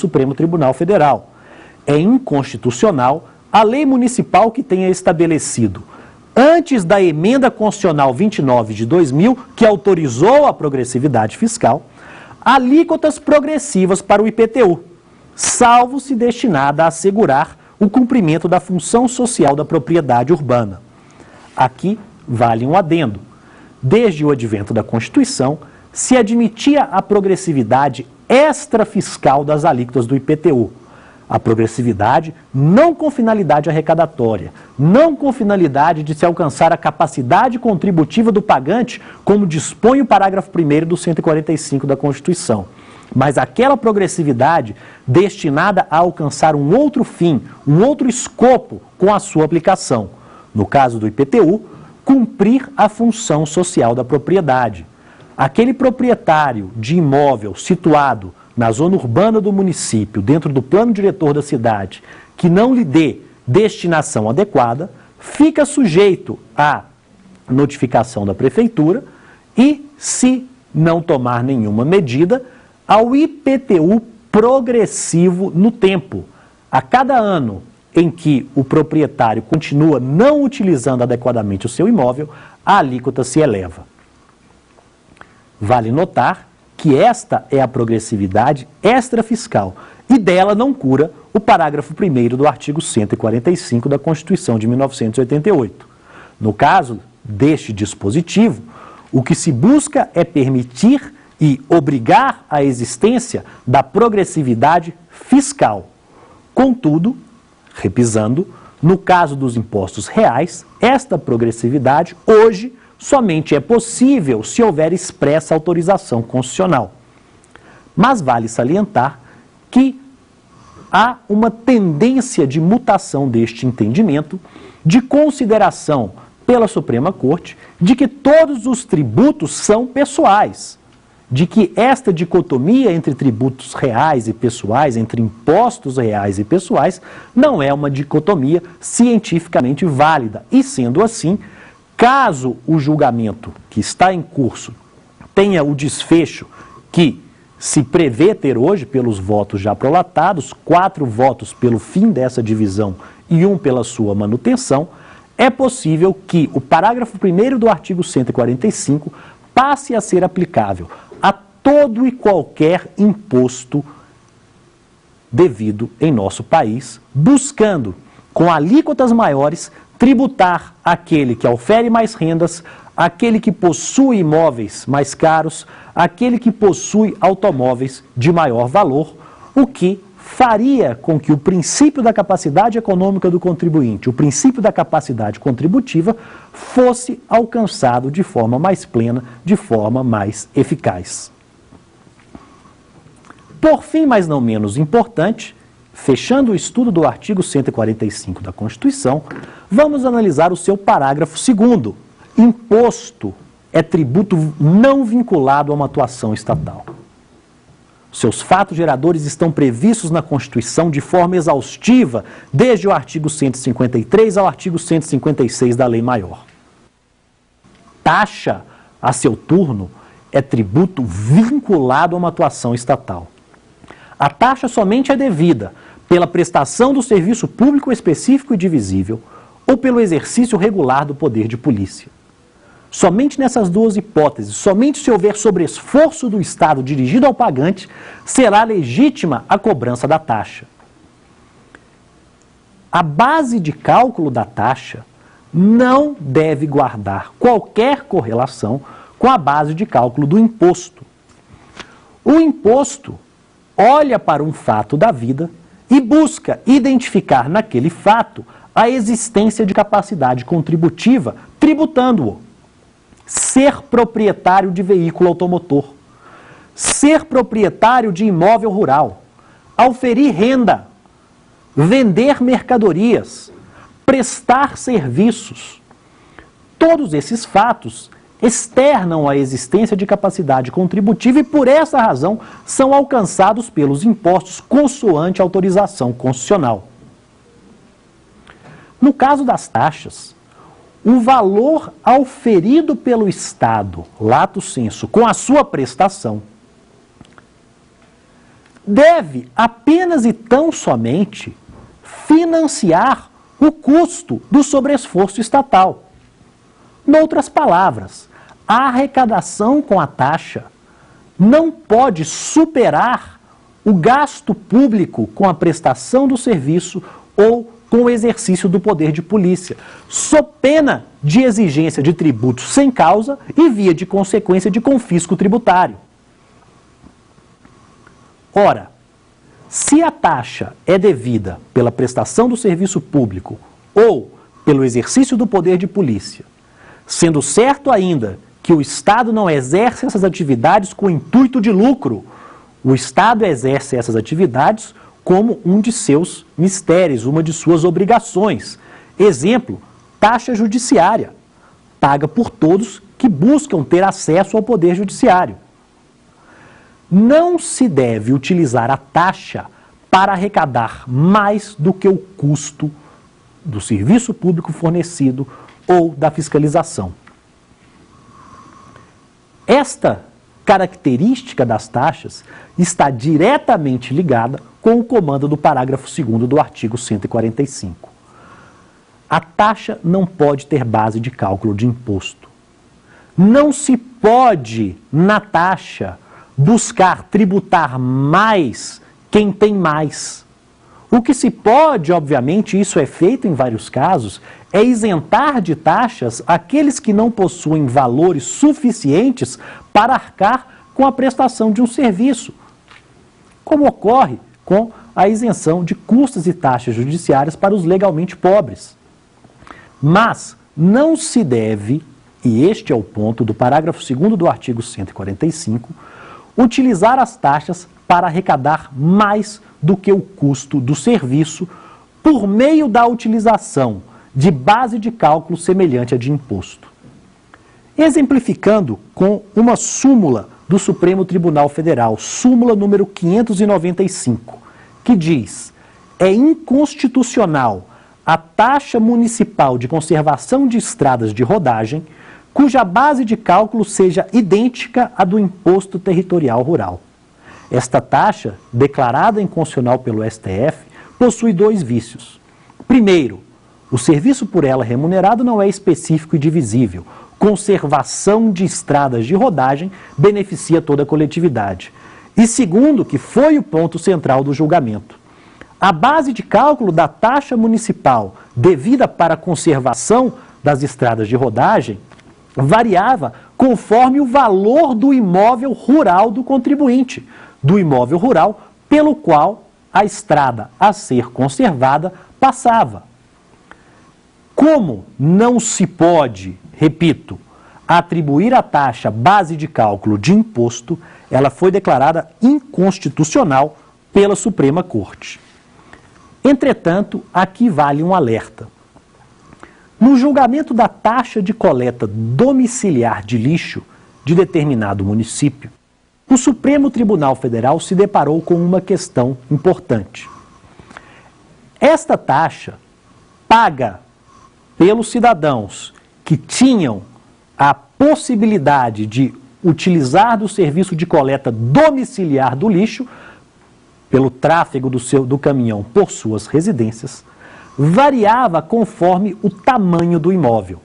Supremo Tribunal Federal. É inconstitucional a lei municipal que tenha estabelecido, antes da emenda constitucional 29 de 2000, que autorizou a progressividade fiscal, alíquotas progressivas para o IPTU, salvo se destinada a assegurar o cumprimento da função social da propriedade urbana. Aqui vale um adendo. Desde o advento da Constituição, se admitia a progressividade extrafiscal das alíquotas do IPTU. A progressividade não com finalidade arrecadatória, não com finalidade de se alcançar a capacidade contributiva do pagante, como dispõe o parágrafo 1º do 145 da Constituição, mas aquela progressividade destinada a alcançar um outro fim, um outro escopo com a sua aplicação. No caso do IPTU, cumprir a função social da propriedade. Aquele proprietário de imóvel situado na zona urbana do município, dentro do plano diretor da cidade, que não lhe dê destinação adequada, fica sujeito à notificação da prefeitura e, se não tomar nenhuma medida, ao IPTU progressivo no tempo. A cada ano em que o proprietário continua não utilizando adequadamente o seu imóvel, a alíquota se eleva. Vale notar que esta é a progressividade extrafiscal e dela não cura o parágrafo 1º do artigo 145 da Constituição de 1988. No caso deste dispositivo, o que se busca é permitir e obrigar a existência da progressividade fiscal. Contudo, repisando, no caso dos impostos reais, esta progressividade hoje somente é possível se houver expressa autorização constitucional. Mas vale salientar que há uma tendência de mutação deste entendimento, de consideração pela Suprema Corte de que todos os tributos são pessoais, de que esta dicotomia entre tributos reais e pessoais, entre impostos reais e pessoais, não é uma dicotomia cientificamente válida. E, sendo assim, caso o julgamento que está em curso tenha o desfecho que se prevê ter hoje pelos votos já prolatados, 4 votos pelo fim dessa divisão e 1 pela sua manutenção, é possível que o parágrafo 1º do artigo 145 passe a ser aplicável a todo e qualquer imposto devido em nosso país, buscando, com alíquotas maiores, tributar aquele que ofere mais rendas, aquele que possui imóveis mais caros, aquele que possui automóveis de maior valor, o que faria com que o princípio da capacidade econômica do contribuinte, o princípio da capacidade contributiva, fosse alcançado de forma mais plena, de forma mais eficaz. Por fim, mas não menos importante, fechando o estudo do artigo 145 da Constituição, vamos analisar o seu parágrafo 2º. Imposto é tributo não vinculado a uma atuação estatal. Seus fatos geradores estão previstos na Constituição de forma exaustiva, desde o artigo 153 ao artigo 156 da Lei Maior. Taxa, a seu turno, é tributo vinculado a uma atuação estatal. A taxa somente é devida pela prestação do serviço público específico e divisível ou pelo exercício regular do poder de polícia. Somente nessas duas hipóteses, somente se houver sobreesforço do Estado dirigido ao pagante, será legítima a cobrança da taxa. A base de cálculo da taxa não deve guardar qualquer correlação com a base de cálculo do imposto. O imposto olha para um fato da vida e busca identificar naquele fato a existência de capacidade contributiva, tributando-o. Ser proprietário de veículo automotor, ser proprietário de imóvel rural, auferir renda, vender mercadorias, prestar serviços. Todos esses fatos externam a existência de capacidade contributiva e, por essa razão, são alcançados pelos impostos consoante autorização constitucional. No caso das taxas, o valor auferido pelo Estado, lato sensu, com a sua prestação, deve apenas e tão somente financiar o custo do sobreesforço estatal. Noutras palavras, a arrecadação com a taxa não pode superar o gasto público com a prestação do serviço ou com o exercício do poder de polícia, sob pena de exigência de tributos sem causa e via de consequência de confisco tributário. Ora, se a taxa é devida pela prestação do serviço público ou pelo exercício do poder de polícia, sendo certo ainda que o Estado não exerce essas atividades com intuito de lucro, o Estado exerce essas atividades como um de seus mistérios, uma de suas obrigações. Exemplo, taxa judiciária, paga por todos que buscam ter acesso ao poder judiciário. Não se deve utilizar a taxa para arrecadar mais do que o custo do serviço público fornecido ou da fiscalização. Esta característica das taxas está diretamente ligada com o comando do parágrafo 2º do artigo 145. A taxa não pode ter base de cálculo de imposto. Não se pode, na taxa, buscar tributar mais quem tem mais. O que se pode, obviamente, isso é feito em vários casos, é isentar de taxas aqueles que não possuem valores suficientes para arcar com a prestação de um serviço, como ocorre com a isenção de custas e taxas judiciárias para os legalmente pobres. Mas não se deve, e este é o ponto do parágrafo 2º do artigo 145, utilizar as taxas para arrecadar mais do que o custo do serviço por meio da utilização de base de cálculo semelhante à de imposto. Exemplificando com uma súmula do Supremo Tribunal Federal, súmula número 595, que diz: é inconstitucional a taxa municipal de conservação de estradas de rodagem cuja base de cálculo seja idêntica à do imposto territorial rural. Esta taxa, declarada inconstitucional pelo STF, possui dois vícios. Primeiro, o serviço por ela remunerado não é específico e divisível. Conservação de estradas de rodagem beneficia toda a coletividade. E segundo, que foi o ponto central do julgamento, a base de cálculo da taxa municipal devida para a conservação das estradas de rodagem variava conforme o valor do imóvel rural do contribuinte, do imóvel rural pelo qual a estrada a ser conservada passava. Como não se pode, repito, atribuir à taxa base de cálculo de imposto, ela foi declarada inconstitucional pela Suprema Corte. Entretanto, aqui vale um alerta. No julgamento da taxa de coleta domiciliar de lixo de determinado município, o Supremo Tribunal Federal se deparou com uma questão importante. Esta taxa, paga pelos cidadãos que tinham a possibilidade de utilizar do serviço de coleta domiciliar do lixo, pelo tráfego do caminhão por suas residências, variava conforme o tamanho do imóvel.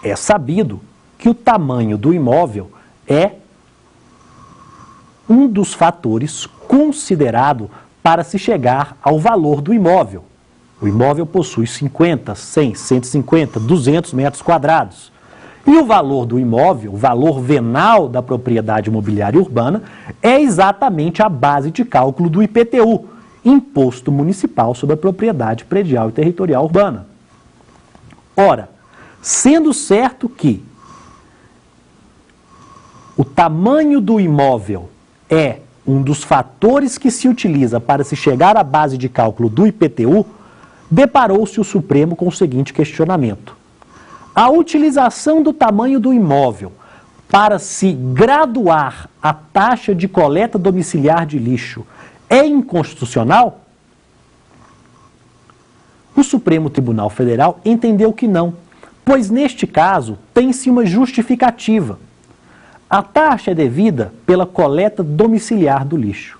É sabido que o tamanho do imóvel é um dos fatores considerado para se chegar ao valor do imóvel. O imóvel possui 50, 100, 150, 200 metros quadrados. E o valor do imóvel, o valor venal da propriedade imobiliária urbana, é exatamente a base de cálculo do IPTU, Imposto Municipal sobre a Propriedade Predial e Territorial Urbana. Ora, sendo certo que o tamanho do imóvel é um dos fatores que se utiliza para se chegar à base de cálculo do IPTU, deparou-se o Supremo com o seguinte questionamento: a utilização do tamanho do imóvel para se graduar a taxa de coleta domiciliar de lixo é inconstitucional? O Supremo Tribunal Federal entendeu que não, pois neste caso tem-se uma justificativa. A taxa é devida pela coleta domiciliar do lixo.